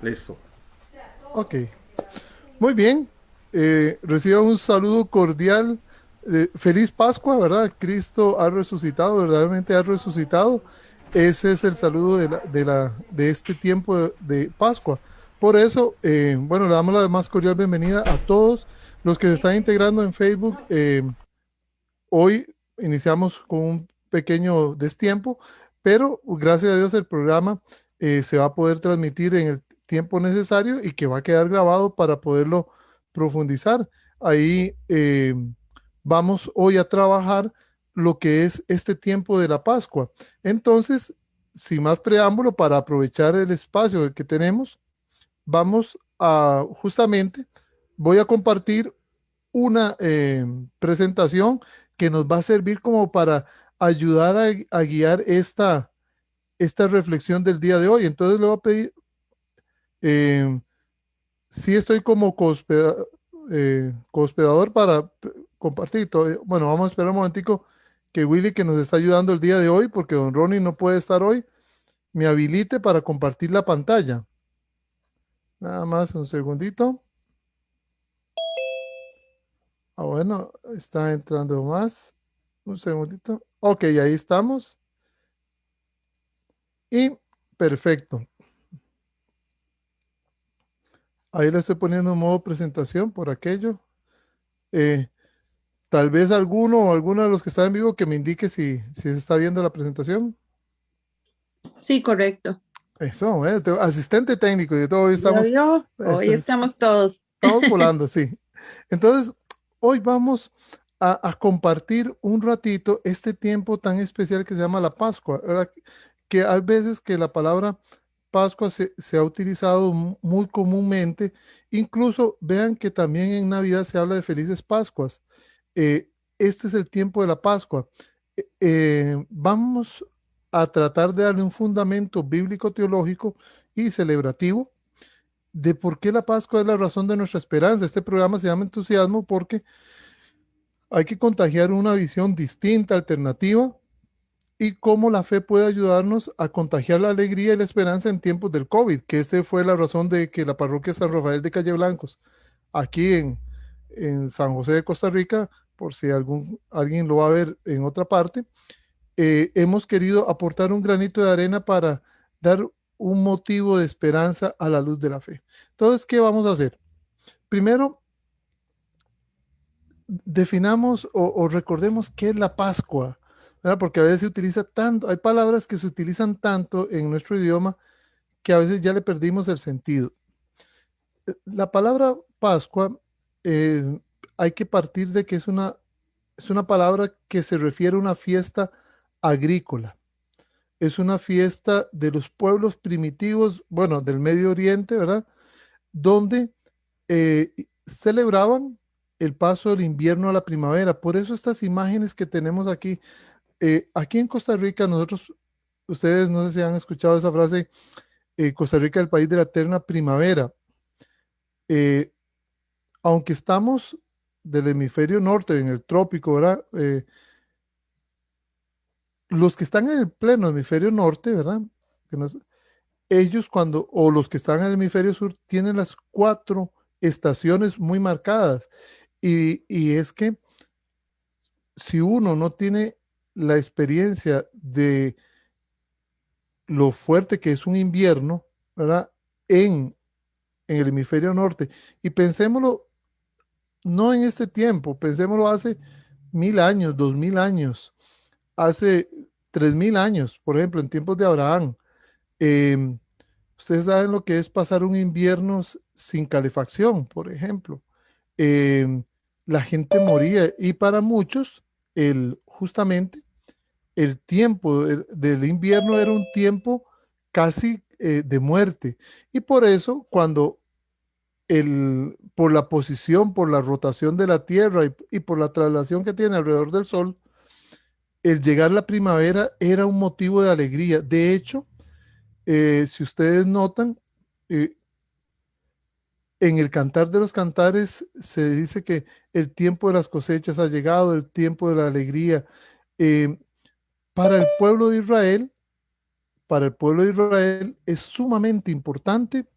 Listo. Ok, muy bien. Reciba un saludo cordial. Feliz Pascua, ¿verdad? Cristo ha resucitado, verdaderamente ha resucitado. Ese es el saludo de este tiempo de Pascua. Por eso, bueno, le damos la más cordial bienvenida a todos los que se están integrando en Facebook. Hoy iniciamos con un pequeño destiempo, pero gracias a Dios el programa se va a poder transmitir en el tiempo necesario y que va a quedar grabado para poderlo profundizar. Ahí vamos hoy a trabajar lo que es este tiempo de la Pascua. Entonces, sin más preámbulo, para aprovechar el espacio que tenemos, vamos a justamente, voy a compartir una presentación que nos va a servir como para ayudar a guiar esta reflexión del día de hoy. Entonces le voy a pedir, eh, si estoy como cohospedador para compartir. Bueno, vamos a esperar un momentico que Willy, que nos está ayudando el día de hoy, porque don Ronnie no puede estar hoy, me habilite para compartir la pantalla. Nada más un segundito. Ah, bueno, está entrando más. Un segundito. Ok, ahí estamos. Y perfecto. Ahí le estoy poniendo en modo presentación por aquello. Eh, Tal vez alguno o alguno de los que están en vivo que me indique si se está viendo la presentación. Sí, correcto. Eso, asistente técnico y de todo, hoy ¿Ya estamos, vio? Hoy eso es, estamos todos. estamos volando, sí. Entonces, hoy vamos a compartir un ratito este tiempo tan especial que se llama la Pascua, ¿verdad? Que hay veces que la palabra Pascua se ha utilizado muy comúnmente. Incluso vean que también en Navidad se habla de felices Pascuas. Este es el tiempo de la Pascua. Vamos a tratar de darle un fundamento bíblico, teológico y celebrativo de por qué la Pascua es la razón de nuestra esperanza. Este programa se llama Entusiasmo porque hay que contagiar una visión distinta, alternativa, y cómo la fe puede ayudarnos a contagiar la alegría y la esperanza en tiempos del COVID, que esta fue la razón de que la parroquia San Rafael de Calle Blancos, aquí en San José de Costa Rica, por si alguien lo va a ver en otra parte, hemos querido aportar un granito de arena para dar un motivo de esperanza a la luz de la fe. Entonces, ¿qué vamos a hacer? Primero, definamos o recordemos qué es la Pascua, ¿verdad? Porque a veces se utiliza tanto, hay palabras que se utilizan tanto en nuestro idioma que a veces ya le perdimos el sentido. La palabra Pascua, eh, hay que partir de que es una palabra que se refiere a una fiesta agrícola. Es una fiesta de los pueblos primitivos, bueno, del Medio Oriente, ¿verdad? Donde celebraban el paso del invierno a la primavera. Por eso estas imágenes que tenemos aquí, aquí en Costa Rica, nosotros, ustedes no sé si han escuchado esa frase, Costa Rica, el país de la eterna primavera. Eh, Aunque estamos del hemisferio norte, en el trópico, ¿verdad? Los que están en el pleno hemisferio norte, ¿verdad? Que nos- Ellos cuando, o los que están en el hemisferio sur, tienen las cuatro estaciones muy marcadas. Y es que si uno no tiene la experiencia de lo fuerte que es un invierno, ¿verdad? En el hemisferio norte, y pensémoslo, no en este tiempo, pensémoslo hace 1000 años, 2000 años, hace 3000 años, por ejemplo, en tiempos de Abraham. em, Ustedes saben lo que es pasar un invierno sin calefacción, por ejemplo. Em, la gente moría y para muchos, justamente el tiempo del invierno era un tiempo casi de muerte. Y por eso, cuando por la posición, por la rotación de la Tierra y por la traslación que tiene alrededor del Sol, el llegar la primavera era un motivo de alegría. De hecho, si ustedes notan, eh, en el Cantar de los Cantares se dice que el tiempo de las cosechas ha llegado, el tiempo de la alegría. Eh, para el pueblo de Israel, para el pueblo de Israel es sumamente importante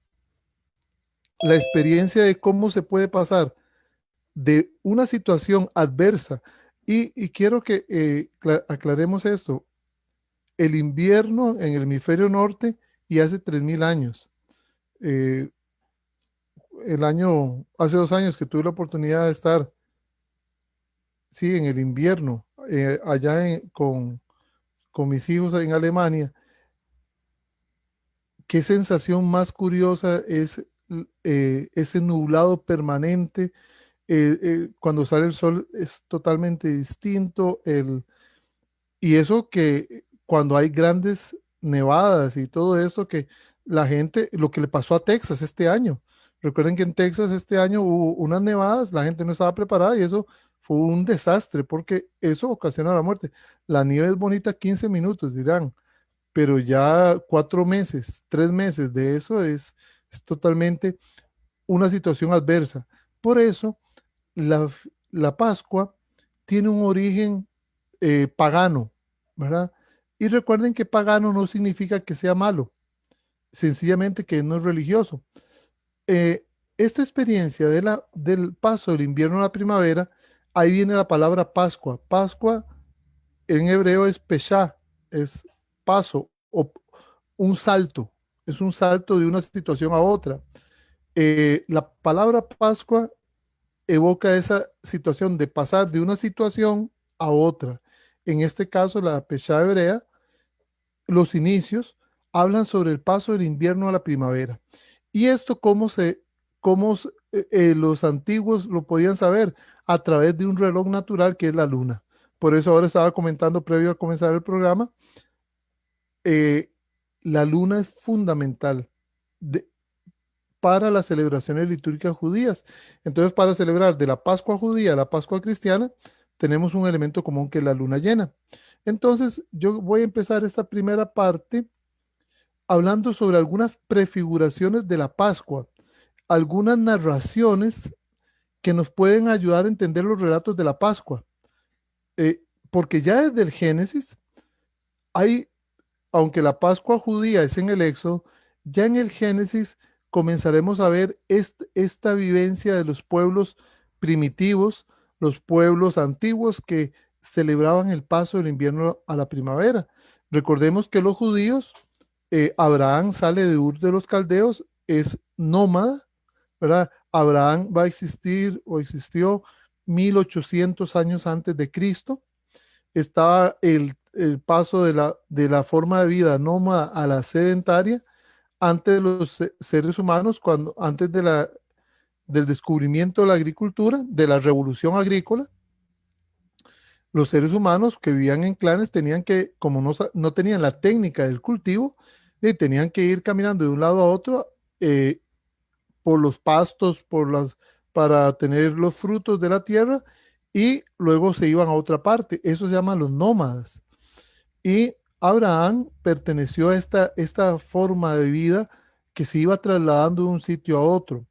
la experiencia de cómo se puede pasar de una situación adversa. Y quiero que aclaremos esto. El invierno en el hemisferio norte y hace 3000 años. Eh, hace 2 años que tuve la oportunidad de estar, sí, en el invierno, allá con mis hijos en Alemania. Qué sensación más curiosa es ese nublado permanente. Cuando sale el sol es totalmente distinto. Y eso que cuando hay grandes nevadas y todo esto, que la gente, lo que le pasó a Texas este año. Recuerden que en Texas este año hubo unas nevadas, la gente no estaba preparada y eso fue un desastre porque eso ocasiona la muerte. La nieve es bonita 15 minutos, dirán, pero ya 4 meses, 3 meses de eso es totalmente una situación adversa. Por eso la Pascua tiene un origen pagano, ¿verdad? Y recuerden que pagano no significa que sea malo, sencillamente que no es religioso. Eh, esta experiencia del paso del invierno a la primavera, ahí viene la palabra Pascua. Pascua en hebreo es Peshá, es paso o un salto, es un salto de una situación a otra. La palabra Pascua evoca esa situación de pasar de una situación a otra. En este caso, la Pesha hebrea, los inicios hablan sobre el paso del invierno a la primavera. Y esto, los antiguos lo podían saber a través de un reloj natural que es la luna. Por eso ahora estaba comentando previo a comenzar el programa, eh, la luna es fundamental de- para las celebraciones litúrgicas judías. Entonces, para celebrar de la Pascua judía a la Pascua cristiana, tenemos un elemento común que es la luna llena. Entonces, yo voy a empezar esta primera parte hablando sobre algunas prefiguraciones de la Pascua, algunas narraciones que nos pueden ayudar a entender los relatos de la Pascua. Eh, Porque ya desde el Génesis hay, aunque la Pascua judía es en el Éxodo, ya en el Génesis comenzaremos a ver esta vivencia de los pueblos primitivos, los pueblos antiguos que celebraban el paso del invierno a la primavera. Recordemos que los judíos, Abraham sale de Ur de los Caldeos, es nómada, ¿verdad? Abraham va a existir o existió 1800 años antes de Cristo. Estaba el paso de la forma de vida nómada a la sedentaria antes de los seres humanos, antes del descubrimiento de la agricultura, de la revolución agrícola. Los seres humanos que vivían en clanes tenían que, como no tenían la técnica del cultivo, tenían que ir caminando de un lado a otro, por los pastos, para tener los frutos de la tierra, y luego se iban a otra parte. Eso se llama los nómadas. Y Abraham perteneció a esta forma de vida que se iba trasladando de un sitio a otro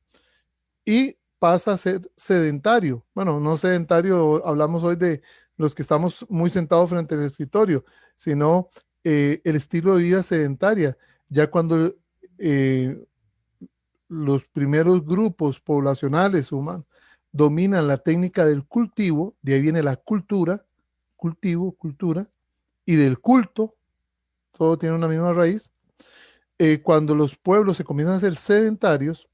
y pasa a ser sedentario. Bueno, no sedentario, hablamos hoy de los que estamos muy sentados frente al escritorio, sino el estilo de vida sedentaria. Ya cuando eh, los primeros grupos poblacionales humanos dominan la técnica del cultivo, de ahí viene la cultura, cultivo, cultura, y del culto, todo tiene una misma raíz. Cuando los pueblos se comienzan a ser sedentarios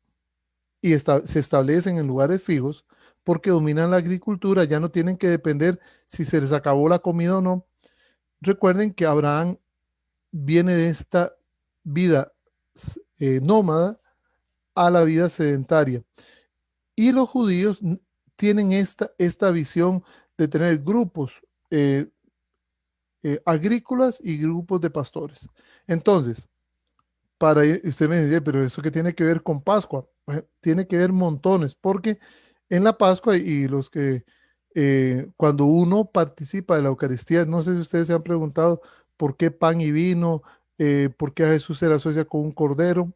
y se establecen en lugares fijos, porque dominan la agricultura, ya no tienen que depender si se les acabó la comida o no. Recuerden que Abraham viene de esta vida nómada a la vida sedentaria. Y los judíos tienen esta visión de tener grupos agrícolas y grupos de pastores. Entonces, usted me dice, pero ¿eso qué tiene que ver con Pascua? Bueno, tiene que ver montones, porque en la Pascua y los que cuando uno participa de la Eucaristía, no sé si ustedes se han preguntado por qué pan y vino, por qué a Jesús se le asocia con un cordero,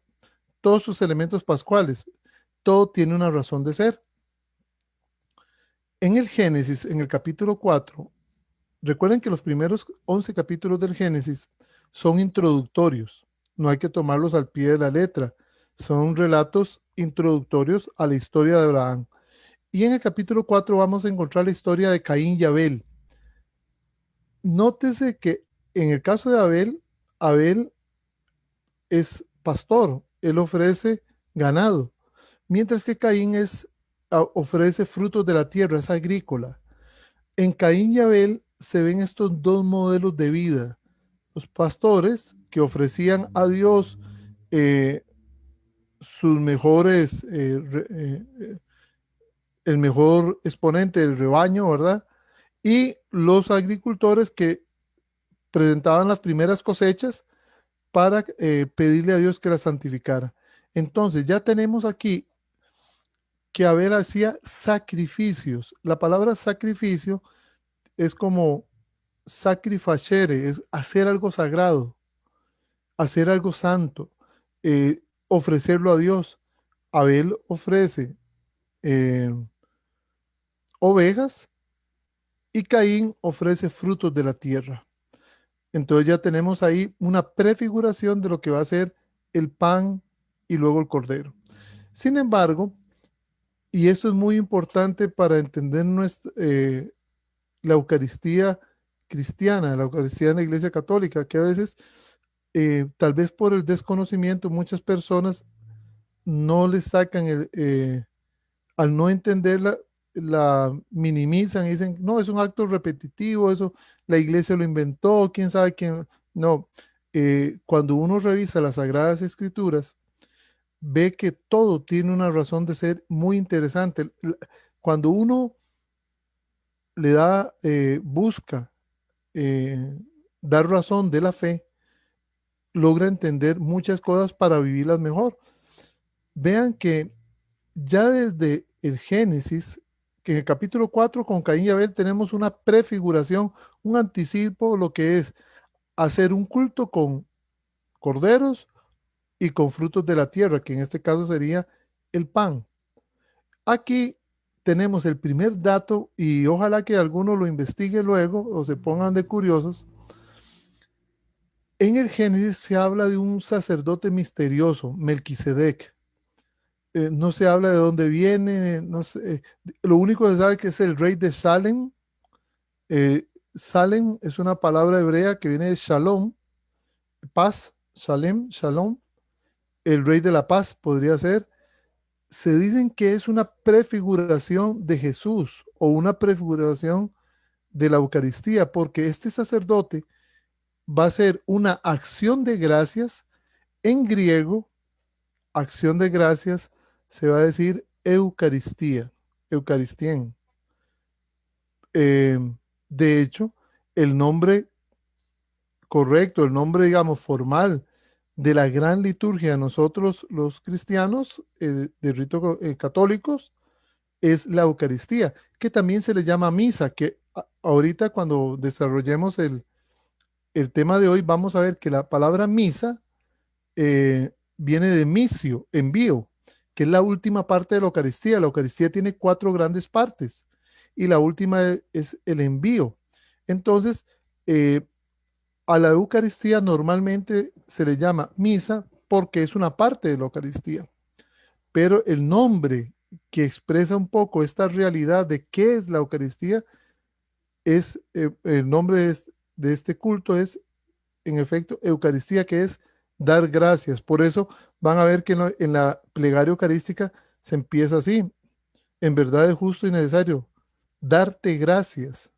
todos sus elementos pascuales, todo tiene una razón de ser. En el Génesis, en el capítulo 4, recuerden que los primeros 11 capítulos del Génesis son introductorios, no hay que tomarlos al pie de la letra, son relatos introductorios a la historia de Abraham. Y en el capítulo 4 vamos a encontrar la historia de Caín y Abel. Nótese que en el caso de Abel, Abel es pastor, él ofrece ganado, mientras que Caín ofrece frutos de la tierra, es agrícola. En Caín y Abel se ven estos dos modelos de vida. Los pastores que ofrecían a Dios eh, sus mejores, el mejor exponente del rebaño, ¿verdad? Y los agricultores que presentaban las primeras cosechas para pedirle a Dios que las santificara. Entonces ya tenemos aquí que Abel hacía sacrificios. La palabra sacrificio es como sacrificere, es hacer algo sagrado, hacer algo santo, ofrecerlo a Dios. Abel ofrece eh, ovejas y Caín ofrece frutos de la tierra. Entonces ya tenemos ahí una prefiguración de lo que va a ser el pan y luego el cordero. Sin embargo, y esto es muy importante para entender la Eucaristía cristiana, la Eucaristía en la Iglesia Católica, que a veces, tal vez por el desconocimiento, muchas personas no le sacan al no entenderla, la minimizan y dicen, no, es un acto repetitivo, eso la iglesia lo inventó, quién sabe quién. No, cuando uno revisa las Sagradas Escrituras, ve que todo tiene una razón de ser muy interesante. Cuando uno le da, busca eh, dar razón de la fe, logra entender muchas cosas para vivirlas mejor. Vean que ya desde el Génesis, que en el capítulo 4 con Caín y Abel tenemos una prefiguración, un anticipo, lo que es hacer un culto con corderos y con frutos de la tierra, que en este caso sería el pan. Aquí tenemos el primer dato y ojalá que alguno lo investigue luego o se pongan de curiosos. En el Génesis se habla de un sacerdote misterioso, Melquisedec. No se habla de dónde viene, no sé, lo único que se sabe es que es el rey de Salem. Salem es una palabra hebrea que viene de Shalom, paz, Shalem, Shalom, el rey de la paz podría ser. Se dicen que es una prefiguración de Jesús o una prefiguración de la Eucaristía, porque este sacerdote va a ser una acción de gracias en griego. Acción de gracias se va a decir Eucaristía, Eucaristien. Eh, de hecho, el nombre correcto, el nombre, digamos, formal de la gran liturgia de nosotros los cristianos de rito católicos es la Eucaristía, que también se le llama misa, que ahorita cuando desarrollemos el tema de hoy vamos a ver que la palabra misa viene de misio, envío, que es la última parte de la Eucaristía. La Eucaristía tiene cuatro grandes partes y la última es el envío. Entonces, a la Eucaristía normalmente se le llama misa porque es una parte de la Eucaristía, pero el nombre que expresa un poco esta realidad de qué es la Eucaristía es, el nombre de este culto es, en efecto, Eucaristía, que es dar gracias. Por eso van a ver que en la plegaria eucarística se empieza así. En verdad es justo y necesario darte gracias.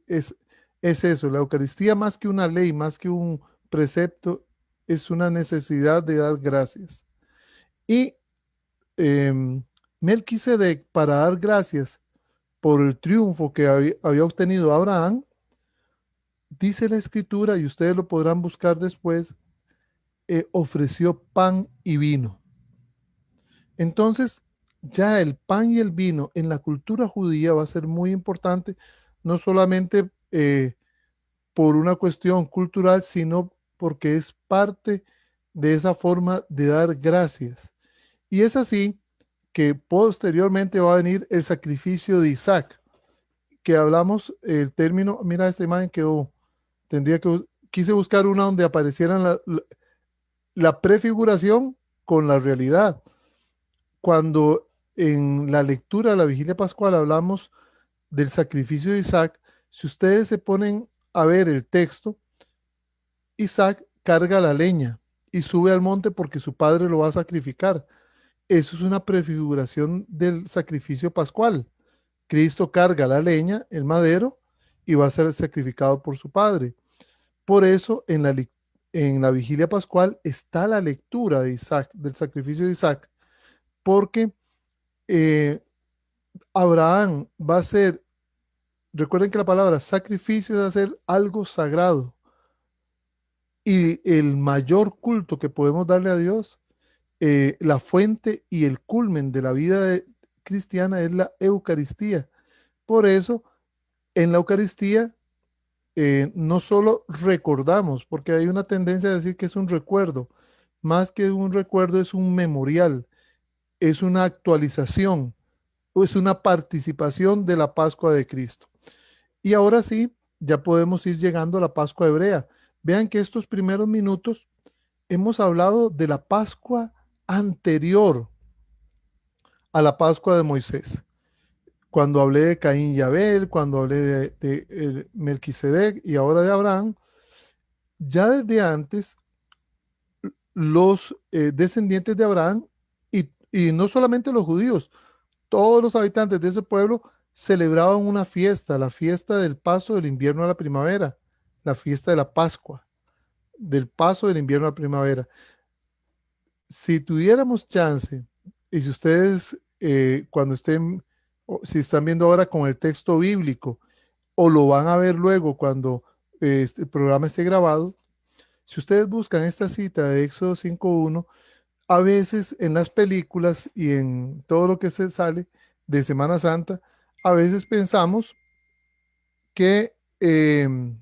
Es, es eso, la Eucaristía más que una ley, más que un precepto, es una necesidad de dar gracias. Y Melquisedec, para dar gracias por el triunfo que había obtenido Abraham, dice la escritura, y ustedes lo podrán buscar después, ofreció pan y vino. Entonces, ya el pan y el vino en la cultura judía va a ser muy importante, no solamente por una cuestión cultural, sino porque es parte de esa forma de dar gracias. Y es así que posteriormente va a venir el sacrificio de Isaac, que hablamos el término, mira esta imagen quedó, tendría quise buscar una donde aparecieran la prefiguración con la realidad. Cuando en la lectura de la vigilia pascual hablamos del sacrificio de Isaac, si ustedes se ponen a ver el texto, Isaac carga la leña y sube al monte porque su padre lo va a sacrificar. Eso es una prefiguración del sacrificio pascual. Cristo carga la leña, el madero, y va a ser sacrificado por su padre. Por eso en la vigilia pascual está la lectura de Isaac, del sacrificio de Isaac, porque eh, Abraham va a ser, recuerden que la palabra sacrificio es hacer algo sagrado. Y el mayor culto que podemos darle a Dios, la fuente y el culmen de la vida cristiana es la Eucaristía. Por eso, en la Eucaristía, no solo recordamos, porque hay una tendencia a decir que es un recuerdo, más que un recuerdo es un memorial, es una actualización, o es una participación de la Pascua de Cristo. Y ahora sí, ya podemos ir llegando a la Pascua hebrea. Vean que estos primeros minutos hemos hablado de la Pascua anterior a la Pascua de Moisés. Cuando hablé de Caín y Abel, cuando hablé de Melquisedec y ahora de Abraham, ya desde antes los descendientes de Abraham y no solamente los judíos, todos los habitantes de ese pueblo celebraban una fiesta, la fiesta del paso del invierno a la primavera, la fiesta de la Pascua, del paso del invierno a la primavera. Si tuviéramos chance, y si ustedes cuando estén, si están viendo ahora con el texto bíblico, o lo van a ver luego cuando este programa esté grabado, si ustedes buscan esta cita de Éxodo 5:1, a veces en las películas y en todo lo que se sale de Semana Santa, a veces pensamos que, que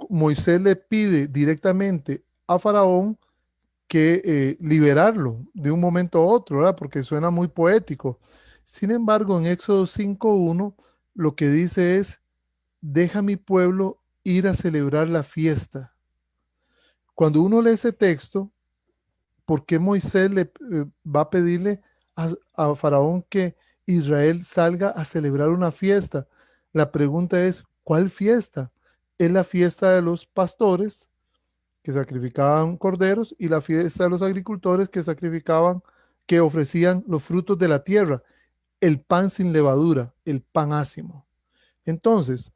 Moisés le pide directamente a Faraón que liberarlo de un momento a otro, ¿verdad? Porque suena muy poético. Sin embargo, en Éxodo 5:1, lo que dice es, deja mi pueblo ir a celebrar la fiesta. Cuando uno lee ese texto, ¿por qué Moisés le va a pedirle a Faraón que Israel salga a celebrar una fiesta? La pregunta es, ¿cuál fiesta? Es la fiesta de los pastores que sacrificaban corderos y la fiesta de los agricultores que sacrificaban, que ofrecían los frutos de la tierra, el pan sin levadura, el pan ácimo. Entonces,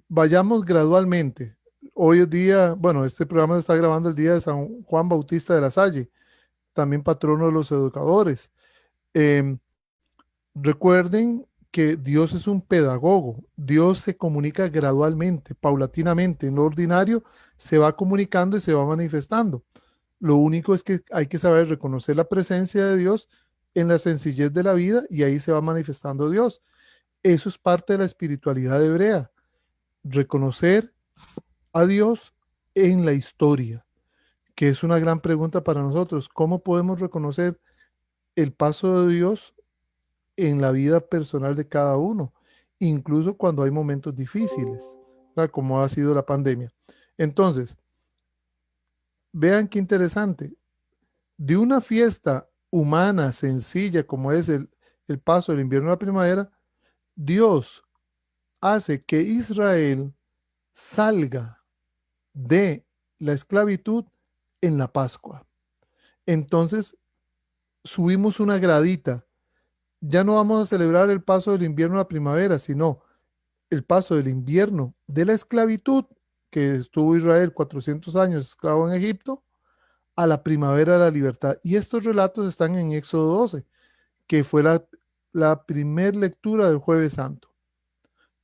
vayamos gradualmente. Hoy es día, bueno, este programa se está grabando el día de San Juan Bautista de la Salle, también patrono de los educadores. Eh, Recuerden que Dios es un pedagogo. Dios se comunica gradualmente, paulatinamente. En lo ordinario se va comunicando y se va manifestando. Lo único es que hay que saber reconocer la presencia de Dios en la sencillez de la vida y ahí se va manifestando Dios. Eso es parte de la espiritualidad hebrea. Reconocer a Dios en la historia, que es una gran pregunta para nosotros. ¿Cómo podemos reconocer el paso de Dios en la vida personal de cada uno, incluso cuando hay momentos difíciles, ¿verdad? Como ha sido la pandemia? Entonces, vean qué interesante. De una fiesta humana sencilla como es el paso del invierno a la primavera, Dios hace que Israel salga de la esclavitud en la Pascua. Entonces, subimos una gradita. Ya no vamos a celebrar el paso del invierno a la primavera, sino el paso del invierno de la esclavitud, que estuvo Israel 400 años esclavo en Egipto, a la primavera de la libertad. Y estos relatos están en Éxodo 12, que fue la primer lectura del Jueves Santo,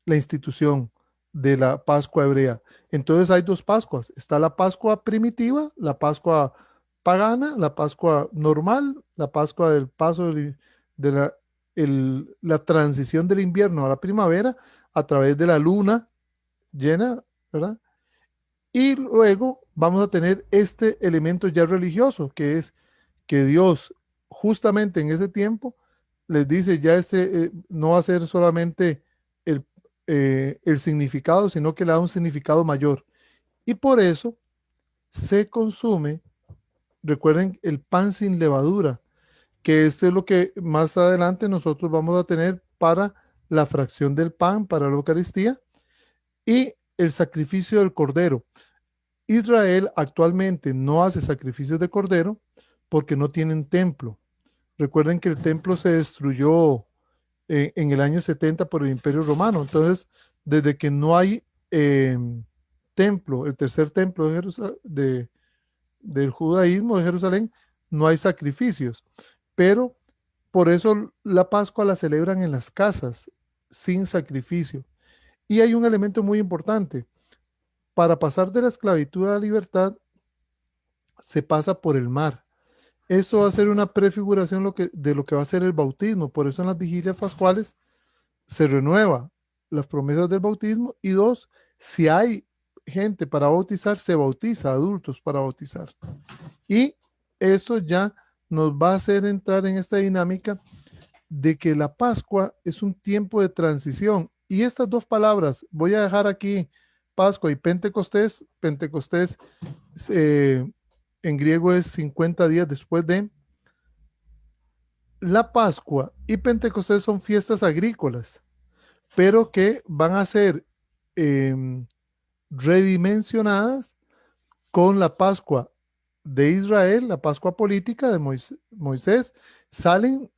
la institución de la Pascua hebrea. Entonces hay dos Pascuas. Está la Pascua primitiva, la Pascua pagana, la Pascua normal, la Pascua del paso de la transición del invierno a la primavera a través de la luna llena, ¿verdad? Y luego vamos a tener este elemento ya religioso, que es que Dios justamente en ese tiempo les dice, ya no va a ser solamente el, el significado, sino que le da un significado mayor. Y por eso se consume, recuerden, el pan sin levadura, que este es lo que más adelante nosotros vamos a tener para la fracción del pan, para la Eucaristía, y el sacrificio del cordero. Israel actualmente no hace sacrificios de cordero porque no tienen templo. Recuerden que el templo se destruyó en el año 70 por el Imperio Romano. Entonces, desde que no hay eh, templo, el tercer templo del judaísmo de Jerusalén, no hay sacrificios. Pero por eso la Pascua la celebran en las casas, sin sacrificio. Y hay un elemento muy importante. Para pasar de la esclavitud a la libertad, se pasa por el mar. Eso va a ser una prefiguración de lo que va a ser el bautismo. Por eso en las vigilias pascuales se renueva las promesas del bautismo. Y dos, si hay gente para bautizar, se bautiza, adultos para bautizar. Y esto ya nos va a hacer entrar en esta dinámica de que la Pascua es un tiempo de transición. Y estas dos palabras, voy a dejar aquí Pascua y Pentecostés. Pentecostés eh, en griego es 50 días después de. La Pascua y Pentecostés son fiestas agrícolas, pero que van a ser eh, redimensionadas con la Pascua de Israel, la Pascua política de Moisés. Salen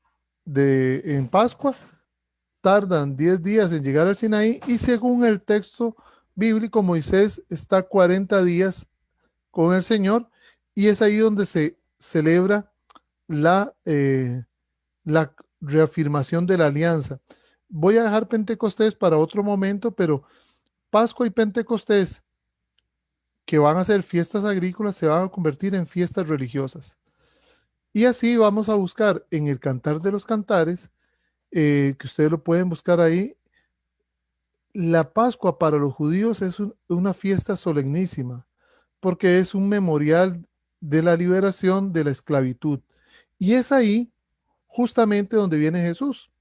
en Pascua, tardan 10 días en llegar al Sinaí y según el texto bíblico, Moisés está 40 días con el Señor y es ahí donde se celebra la reafirmación de la alianza. Voy a dejar Pentecostés para otro momento, pero Pascua y Pentecostés, que van a ser fiestas agrícolas, se van a convertir en fiestas religiosas. Y así vamos a buscar en el Cantar de los Cantares, que ustedes lo pueden buscar ahí. La Pascua para los judíos es una fiesta solemnísima, porque es un memorial de la liberación de la esclavitud. Y es ahí justamente donde viene Jesús.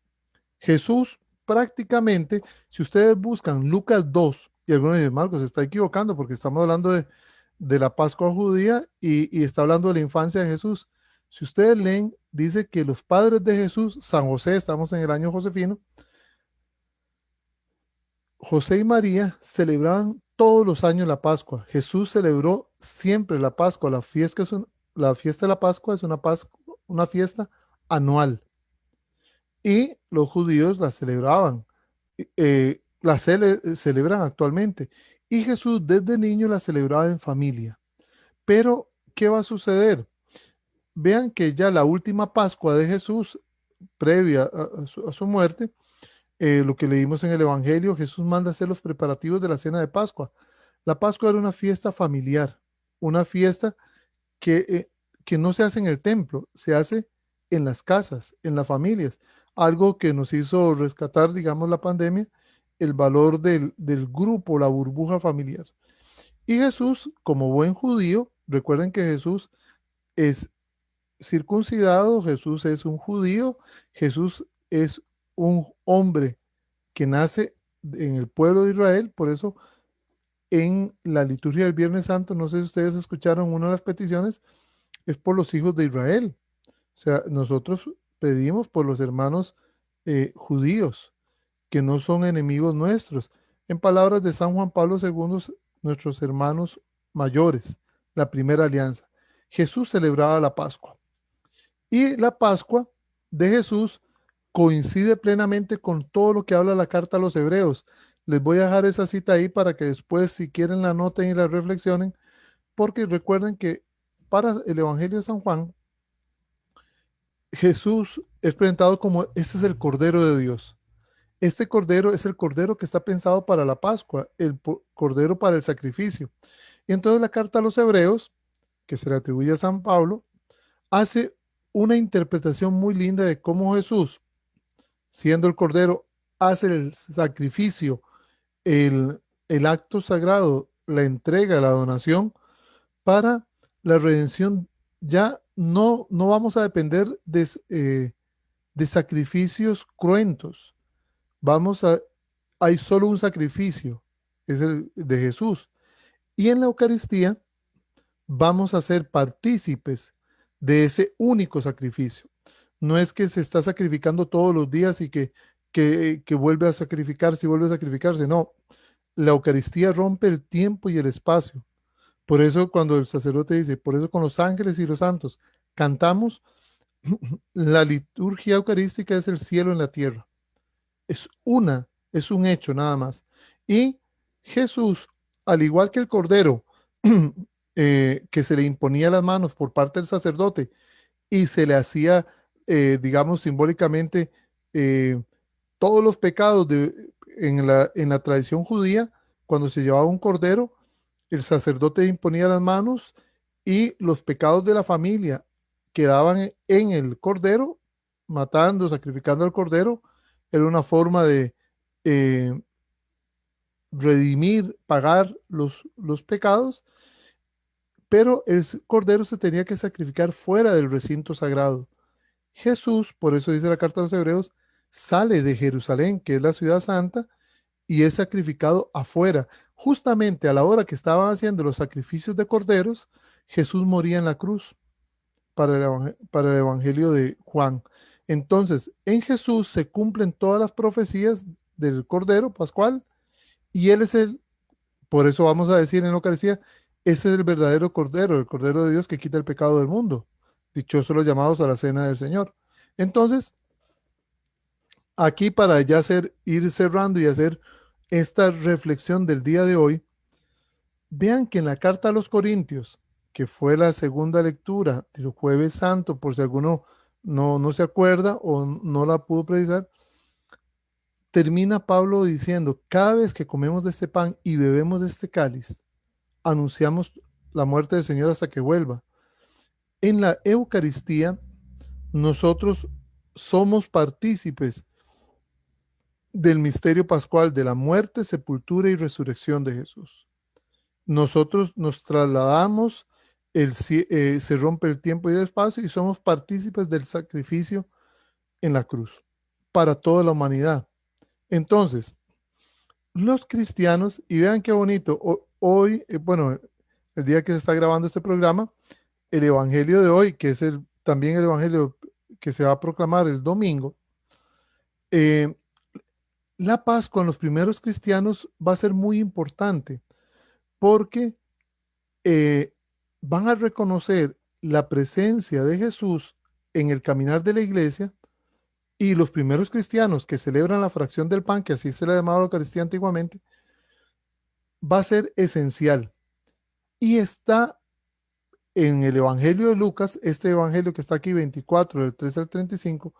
Jesús prácticamente, si ustedes buscan Lucas 2, y algunos dicen, Marcos, se está equivocando porque estamos hablando de la Pascua judía y está hablando de la infancia de Jesús. Si ustedes leen, dice que los padres de Jesús, San José, estamos en el año josefino, José y María celebraban todos los años la Pascua. Jesús celebró siempre la Pascua. La fiesta de la Pascua es una fiesta anual y los judíos la celebraban, celebran actualmente. Y Jesús desde niño la celebraba en familia. Pero, ¿qué va a suceder? Vean que ya la última Pascua de Jesús, previa a su muerte, lo que leímos en el Evangelio, Jesús manda hacer los preparativos de la cena de Pascua. La Pascua era una fiesta familiar, una fiesta que no se hace en el templo, se hace en las casas, en las familias, algo que nos hizo rescatar, digamos, la pandemia, el valor del grupo, la burbuja familiar. Y Jesús, como buen judío, recuerden que Jesús es circuncidado, Jesús es un judío, Jesús es un hombre que nace en el pueblo de Israel, por eso en la liturgia del Viernes Santo, no sé si ustedes escucharon una de las peticiones, es por los hijos de Israel. O sea, nosotros pedimos por los hermanos judíos, que no son enemigos nuestros. En palabras de San Juan Pablo II, nuestros hermanos mayores, la primera alianza. Jesús celebraba la Pascua. Y la Pascua de Jesús coincide plenamente con todo lo que habla la carta a los hebreos. Les voy a dejar esa cita ahí para que después, si quieren, la noten y la reflexionen, porque recuerden que para el Evangelio de San Juan, Jesús es presentado como este es el Cordero de Dios. Este Cordero es el Cordero que está pensado para la Pascua, el Cordero para el sacrificio. Y entonces la carta a los hebreos, que se le atribuye a San Pablo, hace una interpretación muy linda de cómo Jesús, siendo el Cordero, hace el sacrificio, el acto sagrado, la entrega, la donación para la redención. Ya no vamos a depender de sacrificios cruentos. Vamos a hay solo un sacrificio, es el de Jesús. Y en la Eucaristía vamos a ser partícipes de ese único sacrificio. No es que se está sacrificando todos los días y que vuelve a sacrificarse y vuelve a sacrificarse. No, la Eucaristía rompe el tiempo y el espacio. Por eso cuando el sacerdote dice, por eso con los ángeles y los santos cantamos, la liturgia eucarística es el cielo en la tierra. Es un hecho nada más. Y Jesús, al igual que el Cordero, que se le imponía las manos por parte del sacerdote y se le hacía, digamos, simbólicamente, eh, todos los pecados en la tradición judía, cuando se llevaba un cordero, el sacerdote imponía las manos y los pecados de la familia quedaban en el cordero, matando, sacrificando al cordero, era una forma de eh, redimir, pagar los pecados, pero el cordero se tenía que sacrificar fuera del recinto sagrado. Jesús, por eso dice la carta de los Hebreos, sale de Jerusalén, que es la ciudad santa, y es sacrificado afuera. Justamente a la hora que estaban haciendo los sacrificios de corderos, Jesús moría en la cruz para el Evangelio de Juan. Entonces, en Jesús se cumplen todas las profecías del Cordero Pascual y Él es por eso vamos a decir en la Eucaristía, ese es el verdadero Cordero, el Cordero de Dios que quita el pecado del mundo. Dichosos los llamados a la cena del Señor. Entonces, aquí para ya ir cerrando y hacer esta reflexión del día de hoy, vean que en la carta a los Corintios, que fue la segunda lectura del Jueves Santo, por si alguno no se acuerda o no la pudo precisar, termina Pablo diciendo, cada vez que comemos de este pan y bebemos de este cáliz, anunciamos la muerte del Señor hasta que vuelva. En la Eucaristía, nosotros somos partícipes del misterio pascual de la muerte, sepultura y resurrección de Jesús. Nosotros nos trasladamos, se rompe el tiempo y el espacio y somos partícipes del sacrificio en la cruz para toda la humanidad. Entonces, los cristianos, y vean qué bonito, hoy, bueno, el día que se está grabando este programa, el evangelio de hoy, que es también el evangelio que se va a proclamar el domingo, eh, la paz con los primeros cristianos va a ser muy importante porque eh, van a reconocer la presencia de Jesús en el caminar de la iglesia y los primeros cristianos que celebran la fracción del pan, que así se le llamaba la Eucaristía antiguamente, va a ser esencial. Y está en el Evangelio de Lucas, este Evangelio que está aquí 24, del 3 al 35,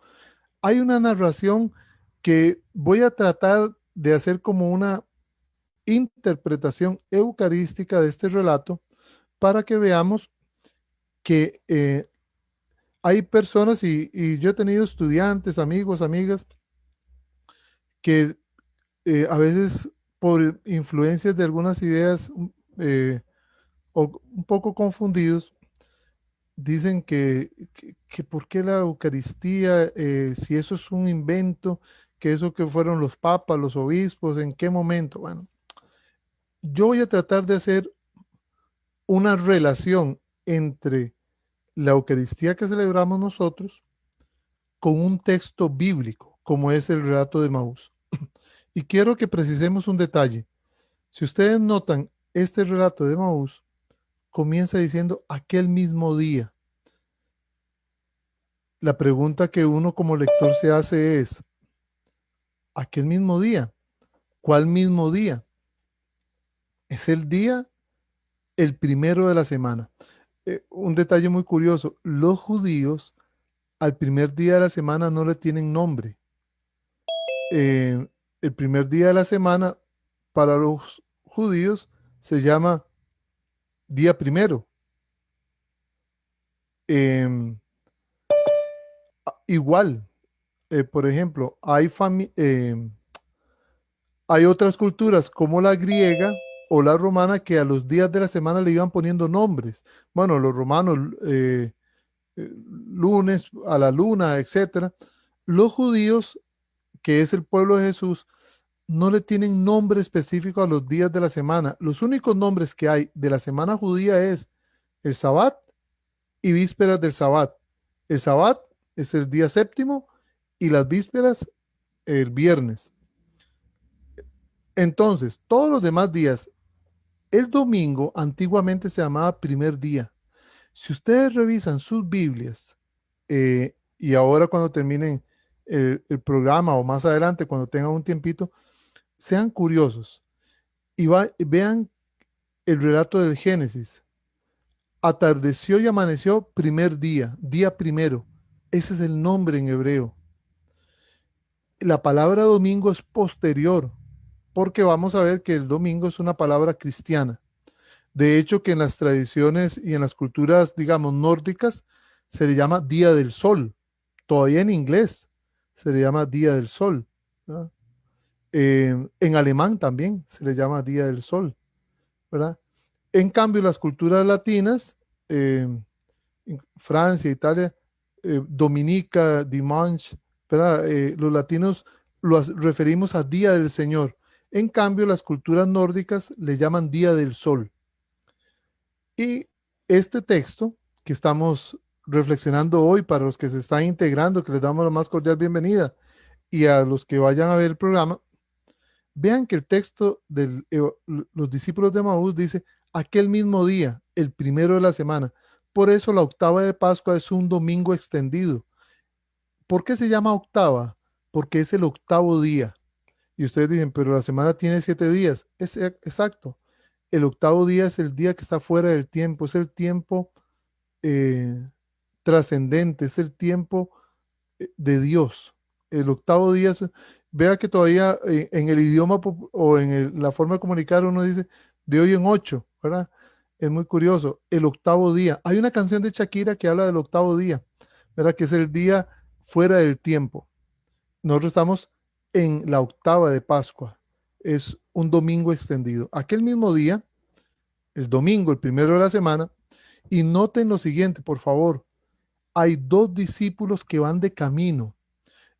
hay una narración que voy a tratar de hacer como una interpretación eucarística de este relato para que veamos que hay personas y yo he tenido estudiantes, amigos, amigas, que a veces por influencias de algunas ideas o un poco confundidos, dicen que por qué la Eucaristía, si eso es un invento, que eso que fueron los papas, los obispos, en qué momento. Bueno, yo voy a tratar de hacer una relación entre la Eucaristía que celebramos nosotros con un texto bíblico, como es el relato de Maús. Y quiero que precisemos un detalle. Si ustedes notan, este relato de Maús comienza diciendo aquel mismo día. La pregunta que uno como lector se hace es, aquel mismo día, ¿cuál mismo día? Es el día, el primero de la semana. Un detalle muy curioso, los judíos al primer día de la semana no le tienen nombre. El primer día de la semana para los judíos se llama día primero. Em, igual, por ejemplo, hay otras culturas como la griega o la romana que a los días de la semana le iban poniendo nombres. Bueno, los romanos, lunes a la luna, etcétera. Los judíos, que es el pueblo de Jesús, no le tienen nombre específico a los días de la semana. Los únicos nombres que hay de la semana judía es el Sabbat y vísperas del Sabbat. El Sabbat es el día séptimo y las vísperas el viernes. Entonces, todos los demás días, el domingo antiguamente se llamaba primer día. Si ustedes revisan sus Biblias, y ahora cuando terminen el programa o más adelante, cuando tengan un tiempito, sean curiosos y vean el relato del Génesis. Atardeció y amaneció primer día, día primero. Ese es el nombre en hebreo. La palabra domingo es posterior, porque vamos a ver que el domingo es una palabra cristiana. De hecho, que en las tradiciones y en las culturas, digamos, nórdicas, se le llama Día del Sol. Todavía en inglés se le llama Día del Sol, ¿verdad? En alemán también se le llama Día del Sol, ¿verdad? En cambio, las culturas latinas, en Francia, Italia, Dominica, Dimanche, ¿verdad? Los latinos referimos a Día del Señor. En cambio, las culturas nórdicas le llaman Día del Sol. Y este texto que estamos reflexionando hoy, para los que se están integrando, que les damos la más cordial bienvenida, y a los que vayan a ver el programa, vean que el texto de los discípulos de Maús dice, aquel mismo día, el primero de la semana. Por eso la octava de Pascua es un domingo extendido. ¿Por qué se llama octava? Porque es el octavo día. Y ustedes dicen, pero la semana tiene 7 días. Es exacto. El octavo día es el día que está fuera del tiempo, es el tiempo eh, trascendente, es el tiempo de Dios. El octavo día, vea que todavía en el idioma o en la forma de comunicar uno dice de hoy en 8, ¿verdad? Es muy curioso. El octavo día. Hay una canción de Shakira que habla del octavo día, ¿verdad? Que es el día fuera del tiempo. Nosotros estamos en la octava de Pascua. Es un domingo extendido. Aquel mismo día, el domingo, el primero de la semana, y noten lo siguiente, por favor. Hay dos discípulos que van de camino.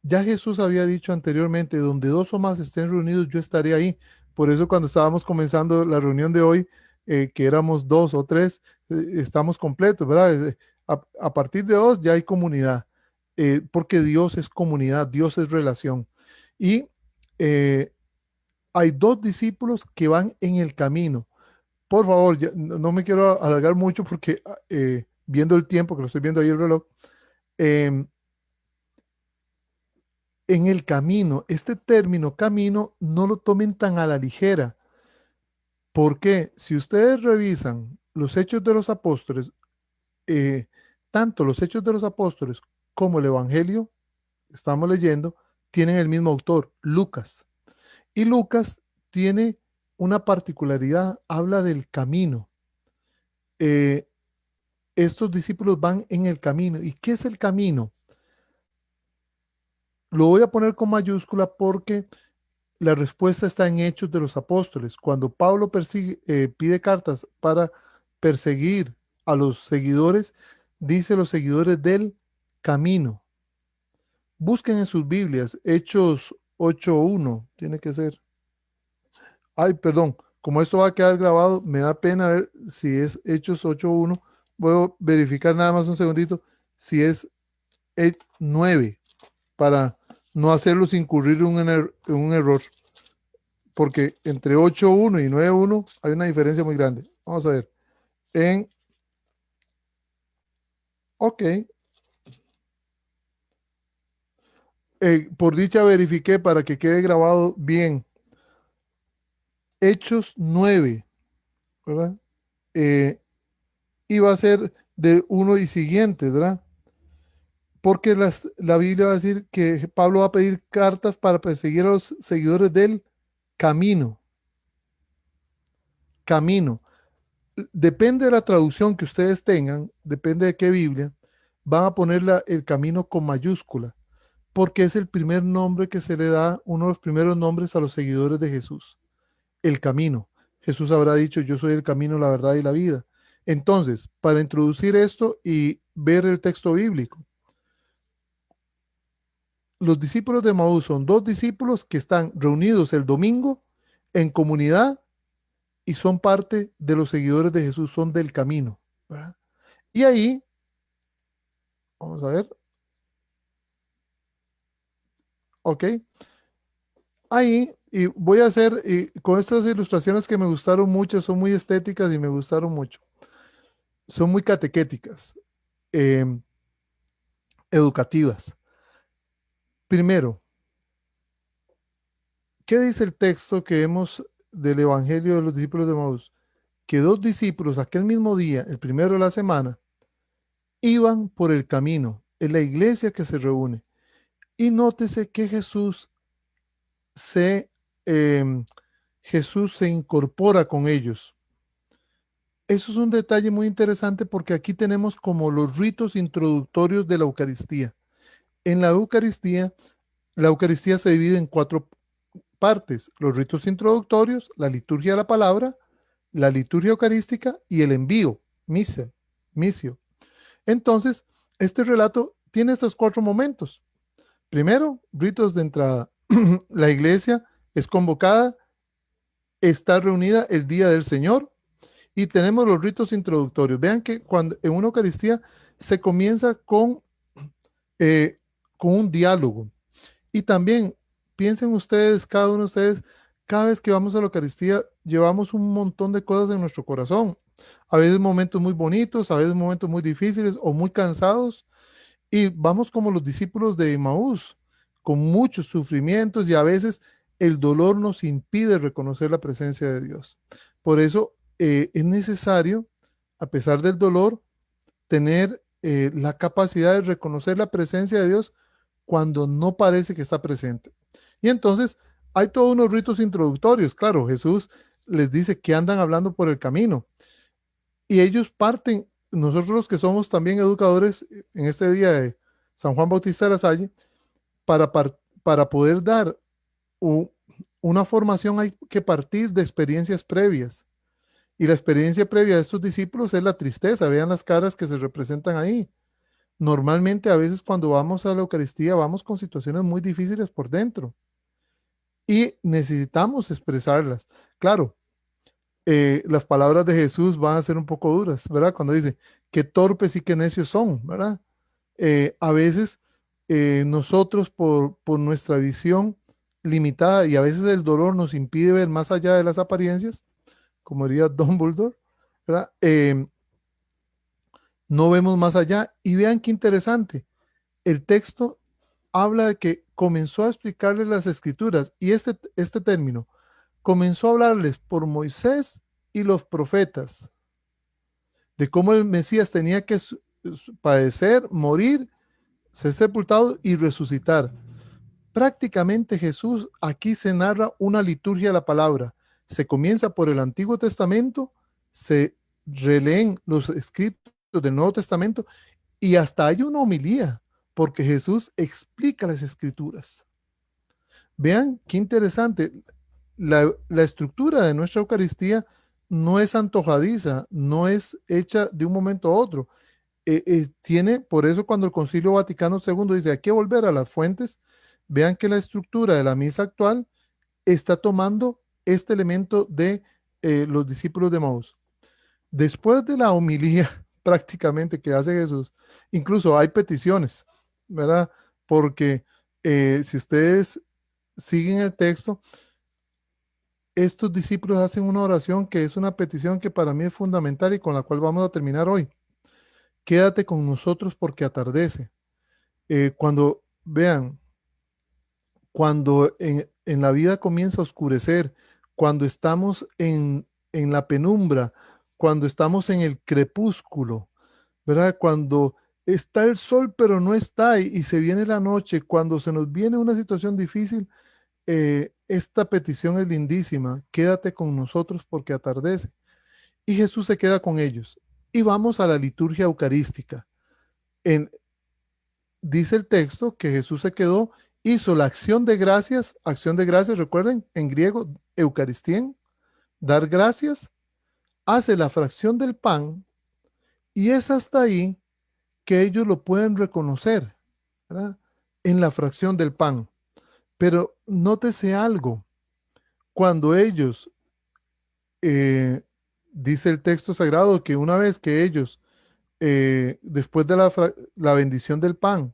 Ya Jesús había dicho anteriormente, donde dos o más estén reunidos, yo estaré ahí. Por eso cuando estábamos comenzando la reunión de hoy, que éramos dos o tres, estamos completos, ¿verdad? A partir de dos ya hay comunidad, porque Dios es comunidad, Dios es relación. Y hay dos discípulos que van en el camino. Por favor, no me quiero alargar mucho porque viendo el tiempo, que lo estoy viendo ahí el reloj, em, en el camino, este término camino no lo tomen tan a la ligera, porque si ustedes revisan los hechos de los apóstoles, eh, tanto los hechos de los apóstoles como el Evangelio, estamos leyendo, tienen el mismo autor, Lucas. Y Lucas tiene una particularidad, habla del camino. Eh, Estos discípulos van en el camino. ¿Y qué es el camino? Lo voy a poner con mayúscula porque la respuesta está en Hechos de los Apóstoles. Cuando Pablo pide cartas para perseguir a los seguidores, dice los seguidores del camino. Busquen en sus Biblias, Hechos 8:1, tiene que ser. Ay, perdón, como esto va a quedar grabado, me da pena ver si es Hechos 8:1. Voy a verificar nada más un segundito si es 9 para no hacerlos incurrir en un error, porque entre 8.1 y 9.1 hay una diferencia muy grande. Vamos a ver. Ok. Por dicha verifiqué para que quede grabado bien. Hechos 9, ¿verdad? Eh, y va a ser de uno y siguientes, ¿verdad? Porque la Biblia va a decir que Pablo va a pedir cartas para perseguir a los seguidores del camino. Camino. Depende de la traducción que ustedes tengan, depende de qué Biblia, van a poner el camino con mayúscula, porque es el primer nombre que se le da, uno de los primeros nombres a los seguidores de Jesús, el camino. Jesús habrá dicho, yo soy el camino, la verdad y la vida. Entonces, para introducir esto y ver el texto bíblico, los discípulos de Maús son dos discípulos que están reunidos el domingo en comunidad y son parte de los seguidores de Jesús, son del camino, ¿verdad? Y ahí, vamos a ver, ok, ahí, y voy a hacer, y con estas ilustraciones que me gustaron mucho, son muy estéticas y me gustaron mucho, son muy catequéticas, eh, educativas. Primero, ¿qué dice el texto que vemos del Evangelio de los discípulos de Maús? Que dos discípulos aquel mismo día, el primero de la semana, iban por el camino, en la iglesia que se reúne. Y nótese que se, eh, Jesús se incorpora con ellos. Eso es un detalle muy interesante porque aquí tenemos como los ritos introductorios de la Eucaristía. En la Eucaristía se divide en cuatro partes: los ritos introductorios, la liturgia de la palabra, la liturgia eucarística y el envío, misa, misio. Entonces, este relato tiene estos cuatro momentos. Primero, ritos de entrada. La iglesia es convocada, está reunida el día del Señor y tenemos los ritos introductorios. Vean que cuando en una Eucaristía se comienza eh, con un diálogo. Y también piensen ustedes, cada uno de ustedes, cada vez que vamos a la Eucaristía, llevamos un montón de cosas en nuestro corazón. A veces momentos muy bonitos, a veces momentos muy difíciles o muy cansados. Y vamos como los discípulos de Maús, con muchos sufrimientos y a veces el dolor nos impide reconocer la presencia de Dios. Por eso es necesario, a pesar del dolor, tener la capacidad de reconocer la presencia de Dios cuando no parece que está presente. Y entonces hay todos unos ritos introductorios. Claro, Jesús les dice que andan hablando por el camino y ellos parten. Nosotros los que somos también educadores en este día de San Juan Bautista de la Salle, para poder dar u, una formación hay que partir de experiencias previas. Y la experiencia previa de estos discípulos es la tristeza. Vean las caras que se representan ahí. Normalmente a veces cuando vamos a la Eucaristía vamos con situaciones muy difíciles por dentro y necesitamos expresarlas. Claro, las palabras de Jesús van a ser un poco duras, ¿verdad? Cuando dice, qué torpes y qué necios son, ¿verdad? A veces nosotros por nuestra visión limitada y a veces el dolor nos impide ver más allá de las apariencias, como diría Dumbledore, ¿verdad? No vemos más allá y vean qué interesante. El texto habla de que comenzó a explicarles las escrituras y este término, comenzó a hablarles por Moisés y los profetas, de cómo el Mesías tenía que padecer, morir, ser sepultado y resucitar. Prácticamente Jesús aquí se narra una liturgia de la palabra. Se comienza por el Antiguo Testamento, se releen los escritos del Nuevo Testamento y hasta hay una homilía, porque Jesús explica las escrituras. Vean qué interesante. La estructura de nuestra Eucaristía no es antojadiza, no es hecha de un momento a otro. Tiene, por eso cuando el Concilio Vaticano II dice hay que volver a las fuentes, vean que la estructura de la misa actual está tomando este elemento de los discípulos de Maús. Después de la homilía prácticamente que hace Jesús, incluso hay peticiones, ¿verdad? Porque si ustedes siguen el texto, estos discípulos hacen una oración que es una petición que para mí es fundamental y con la cual vamos a terminar hoy. Quédate con nosotros porque atardece. Cuando vean, cuando en la vida comienza a oscurecer, cuando estamos en la penumbra, cuando estamos en el crepúsculo, ¿verdad? Cuando está el sol pero no está y se viene la noche, cuando se nos viene una situación difícil, esta petición es lindísima. Quédate con nosotros porque atardece. Y Jesús se queda con ellos. Y vamos a la liturgia eucarística. Dice el texto que Jesús se quedó, hizo la acción de gracias, recuerden, en griego, Eucaristien, dar gracias, hace la fracción del pan y es hasta ahí que ellos lo pueden reconocer, ¿verdad? en la fracción del pan. Pero nótese algo, cuando ellos, dice el texto sagrado, que una vez que ellos, después de la bendición del pan,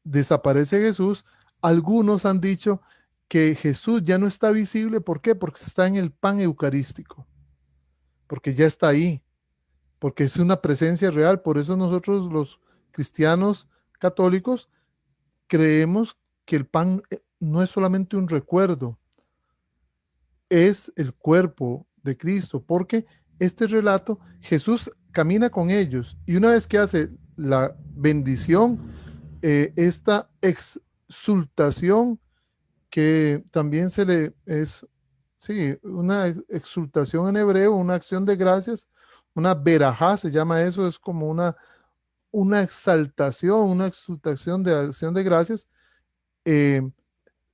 desaparece Jesús, algunos han dicho que Jesús ya no está visible. ¿Por qué? Porque está en el pan eucarístico, porque ya está ahí, porque es una presencia real. Por eso nosotros los cristianos católicos creemos que el pan no es solamente un recuerdo, es el cuerpo de Cristo, porque este relato, Jesús camina con ellos y una vez que hace la bendición, esta exultación que también se le es, sí, una exultación en hebreo, una acción de gracias, una verajá se llama eso, es como una exaltación, una exultación de acción de gracias, eh,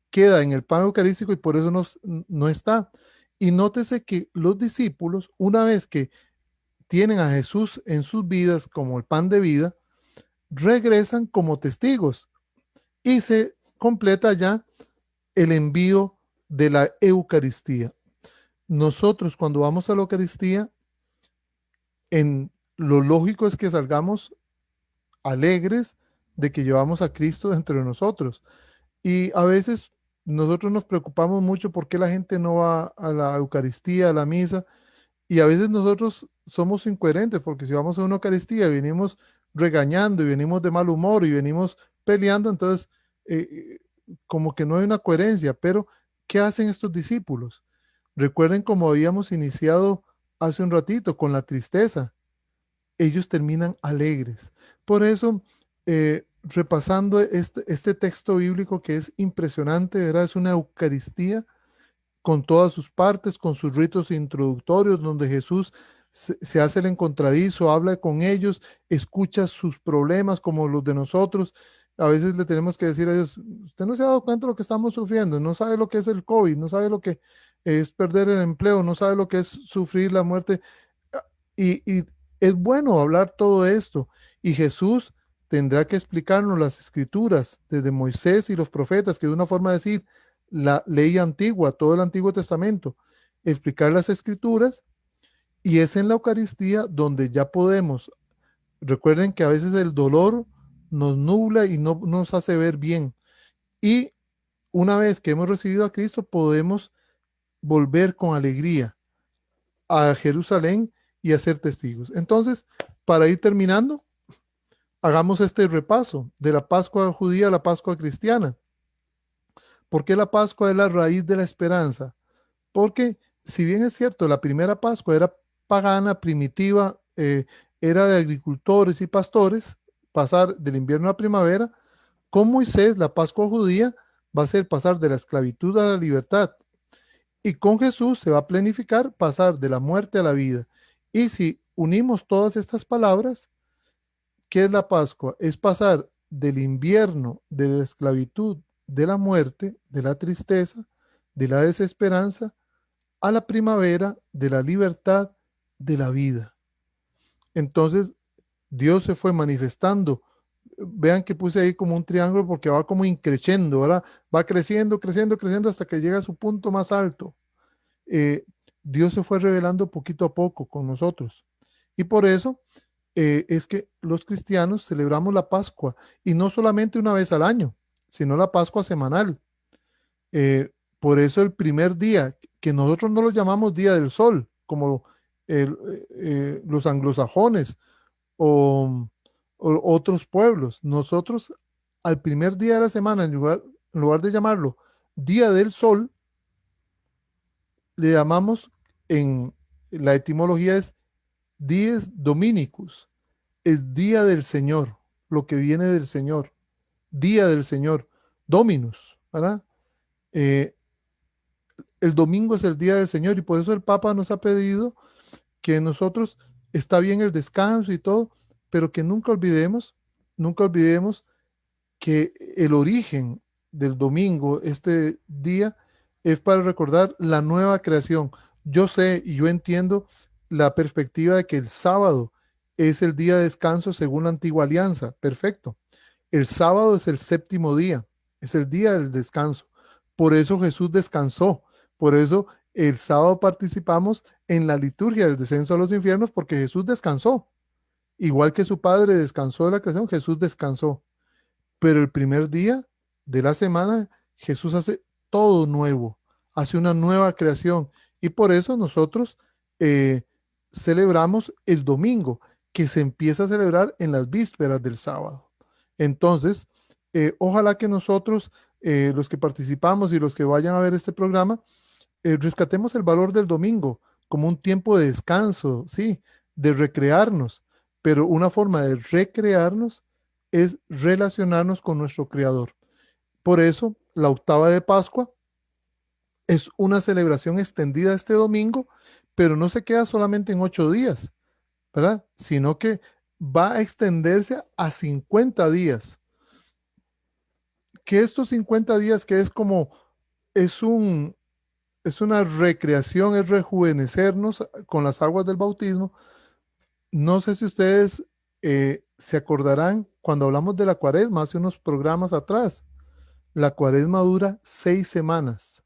queda en el pan eucarístico y por eso no está. Y nótese que los discípulos, una vez que tienen a Jesús en sus vidas como el pan de vida, regresan como testigos y se completa ya el envío de la Eucaristía. Nosotros cuando vamos a la Eucaristía, en lo lógico es que salgamos alegres de que llevamos a Cristo dentro de nosotros. Y a veces nosotros nos preocupamos mucho por qué la gente no va a la Eucaristía, a la misa, y a veces nosotros somos incoherentes, porque si vamos a una Eucaristía y venimos regañando y venimos de mal humor y venimos peleando, entonces como que no hay una coherencia. Pero ¿qué hacen estos discípulos? Recuerden como habíamos iniciado hace un ratito con la tristeza. Ellos terminan alegres. Por eso, repasando este texto bíblico que es impresionante, ¿verdad? Es una Eucaristía con todas sus partes, con sus ritos introductorios, donde Jesús se hace el encontradizo, habla con ellos, escucha sus problemas como los de nosotros. A veces le tenemos que decir a ellos, usted no se ha dado cuenta de lo que estamos sufriendo, no sabe lo que es el COVID, no sabe lo que es perder el empleo, no sabe lo que es sufrir la muerte. Y es bueno hablar todo esto. Y Jesús tendrá que explicarnos las escrituras, desde Moisés y los profetas, que es una forma de decir la ley antigua, todo el Antiguo Testamento, explicar las escrituras, y es en la Eucaristía donde ya podemos. Recuerden que a veces el dolor nos nubla y no nos hace ver bien. Y una vez que hemos recibido a Cristo, podemos volver con alegría a Jerusalén y a ser testigos. Entonces, para ir terminando, hagamos este repaso de la Pascua judía a la Pascua cristiana. ¿Por qué la Pascua es la raíz de la esperanza? Porque si bien es cierto, la primera Pascua era pagana, primitiva, era de agricultores y pastores, pasar del invierno a la primavera, con Moisés la Pascua judía va a ser pasar de la esclavitud a la libertad. Y con Jesús se va a planificar pasar de la muerte a la vida. Y si unimos todas estas palabras, ¿qué es la Pascua? Es pasar del invierno, de la esclavitud, de la muerte, de la tristeza, de la desesperanza, a la primavera de la libertad, de la vida. Entonces, Dios se fue manifestando. Vean que puse ahí como un triángulo porque va como increciendo, ¿verdad? Va creciendo, creciendo, creciendo hasta que llega a su punto más alto. Eh, Dios se fue revelando poquito a poco con nosotros. Y por eso es que los cristianos celebramos la Pascua, y no solamente una vez al año, sino la Pascua semanal. Eh, por eso el primer día, que nosotros no lo llamamos Día del Sol, como los anglosajones o, o otros pueblos, nosotros al primer día de la semana, en lugar de llamarlo Día del Sol, le llamamos, en la etimología es Dies Dominicus, es Día del Señor, lo que viene del Señor, Día del Señor, Dominus, ¿verdad? Eh, el domingo es el Día del Señor, y por eso el Papa nos ha pedido que nosotros, está bien el descanso y todo, pero que nunca olvidemos que el origen del domingo, este día, es para recordar la nueva creación. Yo sé y yo entiendo la perspectiva de que el sábado es el día de descanso según la antigua alianza, perfecto. El sábado es el séptimo día, es el día del descanso. Por eso Jesús descansó. Por eso el sábado participamos en la liturgia del descenso a los infiernos, porque Jesús descansó. Igual que su Padre descansó de la creación, Jesús descansó. Pero el primer día de la semana, Jesús hace todo nuevo, hace una nueva creación. Y por eso nosotros celebramos el domingo, que se empieza a celebrar en las vísperas del sábado. Entonces, ojalá que nosotros, los que participamos y los que vayan a ver este programa, rescatemos el valor del domingo como un tiempo de descanso, sí, de recrearnos, pero una forma de recrearnos es relacionarnos con nuestro Creador. Por eso, la octava de Pascua es una celebración extendida este domingo, pero no se queda solamente en 8 días, ¿verdad? Sino que va a extenderse a 50 días. Que estos 50 días, que es como, es un, es una recreación, es rejuvenecernos con las aguas del bautismo. No sé si ustedes se acordarán cuando hablamos de la cuaresma hace unos programas atrás. La cuaresma dura 6 semanas,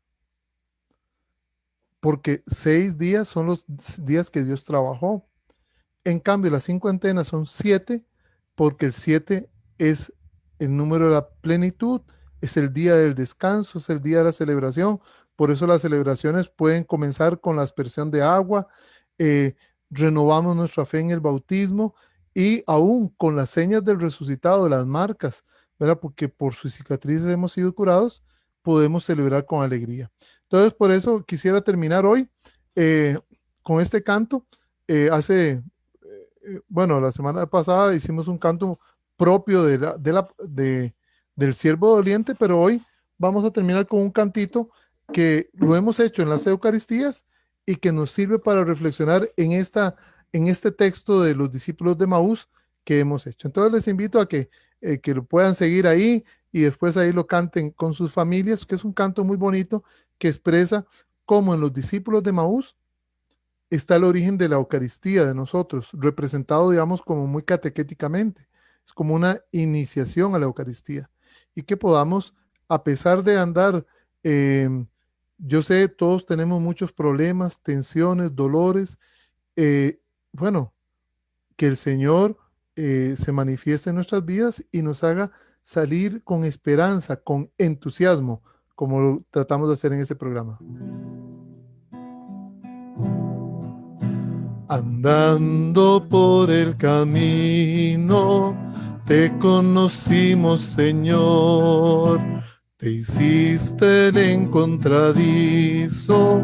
porque 6 días son los días que Dios trabajó. En cambio, las cincuentenas son 7, porque el 7 es el número de la plenitud, es el día del descanso, es el día de la celebración. Por eso las celebraciones pueden comenzar con la aspersión de agua, eh, renovamos nuestra fe en el bautismo y aún con las señas del resucitado, las marcas, ¿verdad? Porque por sus cicatrices hemos sido curados, podemos celebrar con alegría. Entonces, por eso quisiera terminar hoy eh, con este canto. Bueno, la semana pasada hicimos un canto propio del siervo doliente, pero hoy vamos a terminar con un cantito que lo hemos hecho en las Eucaristías y que nos sirve para reflexionar en este texto de los discípulos de Maús que hemos hecho. Entonces les invito a que lo puedan seguir ahí y después ahí lo canten con sus familias, que es un canto muy bonito que expresa cómo en los discípulos de Maús está el origen de la Eucaristía de nosotros, representado, digamos, como muy catequéticamente. Es como una iniciación a la Eucaristía. Y que podamos, a pesar de andar, eh, yo sé, todos tenemos muchos problemas, tensiones, dolores. Bueno, que el Señor se manifieste en nuestras vidas y nos haga salir con esperanza, con entusiasmo, como lo tratamos de hacer en ese programa. Andando por el camino, te conocimos, Señor. Te hiciste el encontradizo,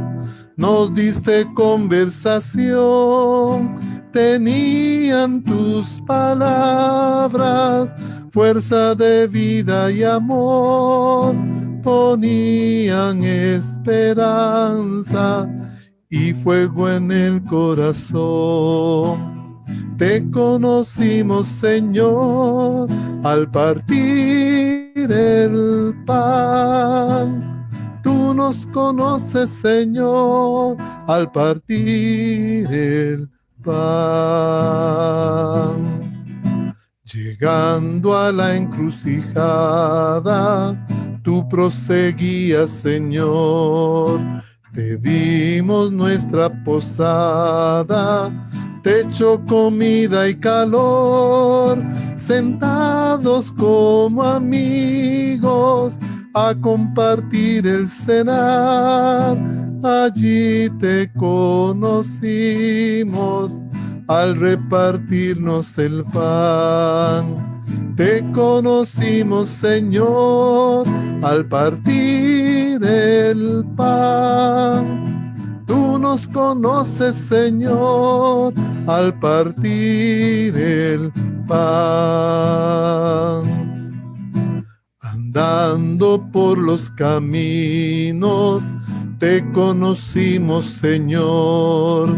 nos diste conversación. Tenían tus palabras, fuerza de vida y amor. Ponían esperanza y fuego en el corazón. Te conocimos, Señor, al partir el pan. Tú nos conoces, Señor, al partir el pan. Llegando a la encrucijada, tú proseguías, Señor. Te dimos nuestra posada, techo, comida y calor, sentados como amigos a compartir el cenar. Allí te conocimos al repartirnos el pan. Te conocimos, Señor, al partir el pan. Tú nos conoces, Señor, al partir el pan. Andando por los caminos, te conocimos, Señor,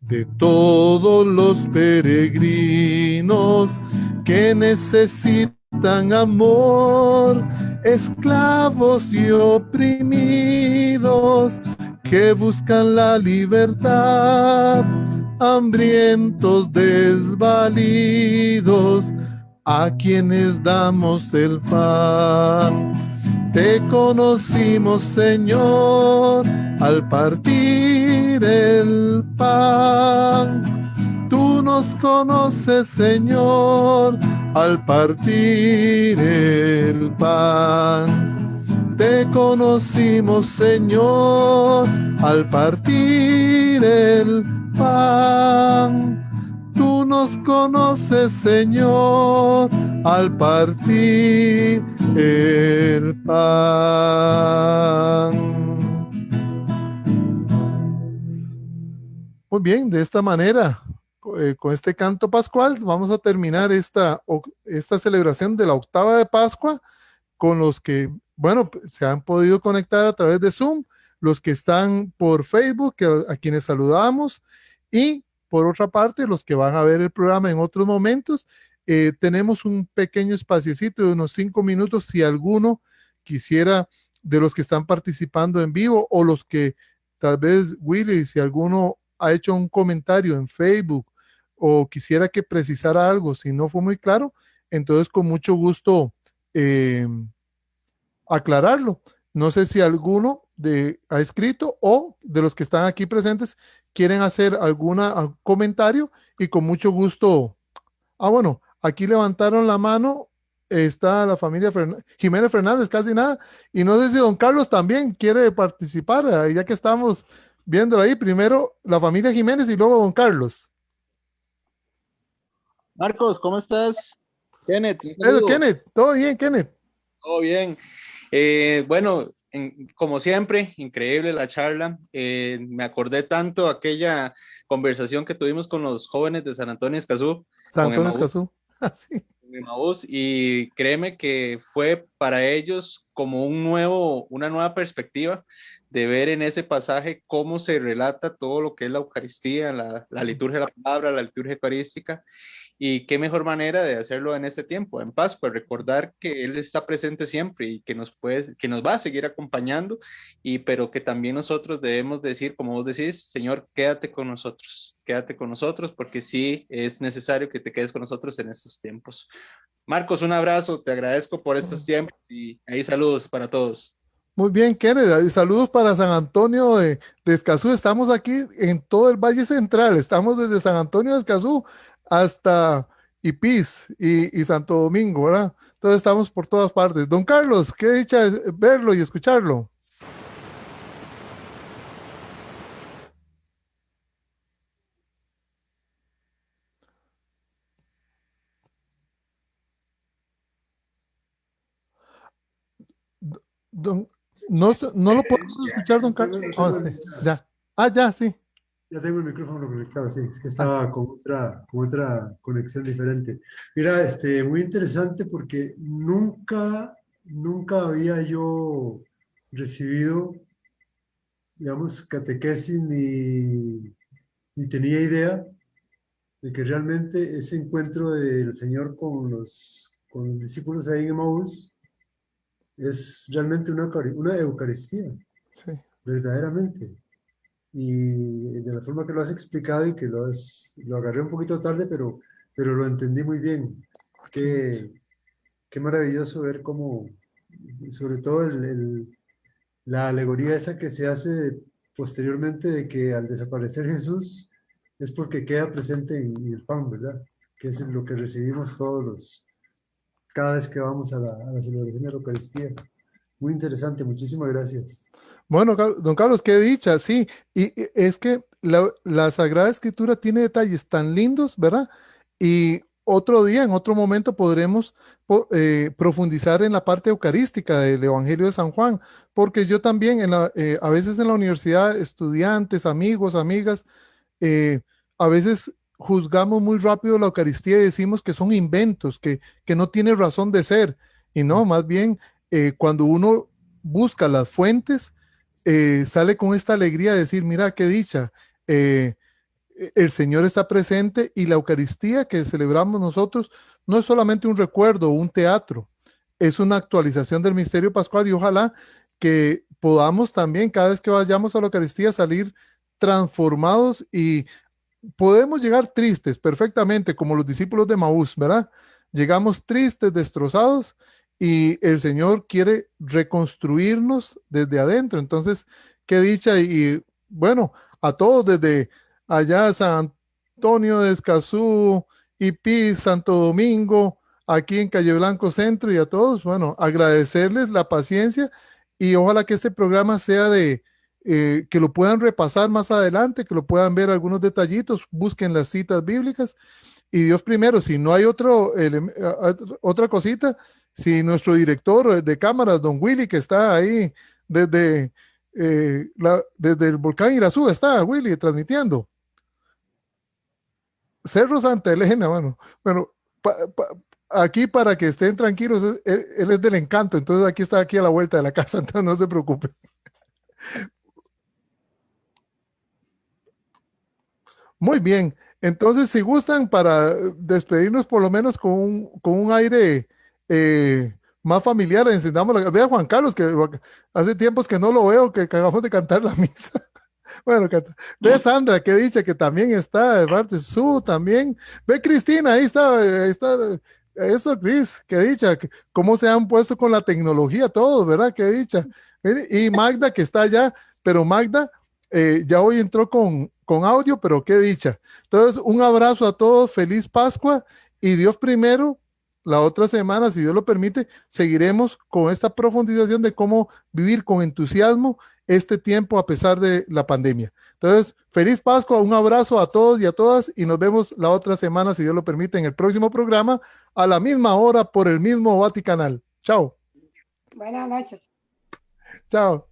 de todos los peregrinos que necesitan amor, esclavos y oprimidos que buscan la libertad, hambrientos, desvalidos, a quienes damos el pan. Te conocimos, Señor, al partir el pan. Tú nos conoces, Señor, al partir el pan. Te conocimos, Señor, al partir el pan. Tú nos conoces, Señor, al partir el pan. Muy bien, de esta manera, con este canto pascual, vamos a terminar esta celebración de la octava de Pascua con los que, bueno, se han podido conectar a través de Zoom, los que están por Facebook, a quienes saludamos, y por otra parte, los que van a ver el programa en otros momentos. Tenemos un pequeño espaciecito de unos 5 minutos si alguno quisiera, de los que están participando en vivo, o los que tal vez, Willy, si alguno ha hecho un comentario en Facebook o quisiera que precisara algo, si no fue muy claro, entonces con mucho gusto aclararlo. No sé si alguno ha escrito o de los que están aquí presentes quieren hacer algún comentario, y con mucho gusto. Bueno, aquí levantaron la mano, está la familia Jiménez Fernández, casi nada, y no sé si don Carlos también quiere participar, ya que estamos viéndolo ahí, primero la familia Jiménez y luego don Carlos. Marcos, ¿cómo estás? Kenneth, un saludo. Kenneth, ¿todo bien, Kenneth? Todo bien. Bueno, como siempre, increíble la charla. Me acordé tanto aquella conversación que tuvimos con los jóvenes de San Antonio Escazú. San Antonio Escazú. Sí. Y créeme que fue para ellos como una nueva perspectiva de ver en ese pasaje cómo se relata todo lo que es la Eucaristía, la liturgia de la palabra, la liturgia eucarística. Y qué mejor manera de hacerlo en este tiempo, en Pascua, recordar que Él está presente siempre y que nos va a seguir acompañando, pero que también nosotros debemos decir, como vos decís, Señor, quédate con nosotros, porque sí es necesario que te quedes con nosotros en estos tiempos. Marcos, un abrazo, te agradezco por estos tiempos y ahí saludos para todos. Muy bien, Kenneth, saludos para San Antonio de Escazú. Estamos aquí en todo el Valle Central, estamos desde San Antonio de Escazú hasta Ipiz y Santo Domingo, ¿verdad? Entonces estamos por todas partes. Don Carlos, qué dicha verlo y escucharlo. No lo podemos escuchar, don Carlos. Sí, ya. Ya, sí. Ya tengo el micrófono conectado, sí, es que estaba con otra conexión diferente. Mira, muy interesante porque nunca había yo recibido, digamos, catequesis ni tenía idea de que realmente ese encuentro del Señor con los discípulos ahí en Emmaús es realmente una Eucaristía, Sí. verdaderamente. Y de la forma que lo has explicado y que lo agarré un poquito tarde, pero lo entendí muy bien. Qué maravilloso ver cómo, sobre todo la alegoría esa que se hace posteriormente de que al desaparecer Jesús es porque queda presente en el pan, ¿verdad? Que es lo que recibimos cada vez que vamos a la celebración de la Eucaristía. Muy interesante, muchísimas gracias. Bueno, don Carlos, qué dicha, sí. Y es que la Sagrada Escritura tiene detalles tan lindos, ¿verdad? Y otro día, en otro momento, podremos profundizar en la parte eucarística del Evangelio de San Juan, porque yo también, a veces en la universidad, estudiantes, amigos, amigas, a veces juzgamos muy rápido la Eucaristía y decimos que son inventos, que no tiene razón de ser. Y no, más bien, cuando uno busca las fuentes, sale con esta alegría de decir, mira qué dicha, el Señor está presente, y la Eucaristía que celebramos nosotros no es solamente un recuerdo o un teatro, es una actualización del misterio pascual, y ojalá que podamos también, cada vez que vayamos a la Eucaristía, salir transformados. Y podemos llegar tristes perfectamente, como los discípulos de Maús, ¿verdad? llegamos tristes, destrozados, y el Señor quiere reconstruirnos desde adentro. Entonces, qué dicha, y bueno, a todos desde allá, San Antonio de Escazú, Ipiz, Santo Domingo, aquí en Calle Blanco Centro, y a todos, bueno, agradecerles la paciencia, y ojalá que este programa sea que lo puedan repasar más adelante, que lo puedan ver algunos detallitos, busquen las citas bíblicas, y Dios primero, si no hay otra cosita, si nuestro director de cámaras, don Willy, que está ahí desde, desde el volcán Irazú, está Willy transmitiendo. Cerro Santa Elena, bueno, aquí para que estén tranquilos, él es del Encanto, entonces aquí está aquí a la vuelta de la casa, entonces no se preocupe. Muy bien, entonces si gustan para despedirnos por lo menos con un aire más familiar, encendamos vea Juan Carlos, que hace tiempos que no lo veo, que acabamos de cantar la misa. Bueno, ve Sandra, que dicha que también está, de parte su también. Ve Cristina, ahí está. Eso, Cris, que dicha, cómo se han puesto con la tecnología todos, ¿verdad? Qué dicha. Y Magda, que está allá, pero Magda ya hoy entró con audio, pero qué dicha. Entonces, un abrazo a todos, feliz Pascua, y Dios primero. La otra semana, si Dios lo permite, seguiremos con esta profundización de cómo vivir con entusiasmo este tiempo a pesar de la pandemia. Entonces, feliz Pascua, un abrazo a todos y a todas, y nos vemos la otra semana, si Dios lo permite, en el próximo programa, a la misma hora, por el mismo Vaticanal. Chao. Buenas noches. Chao.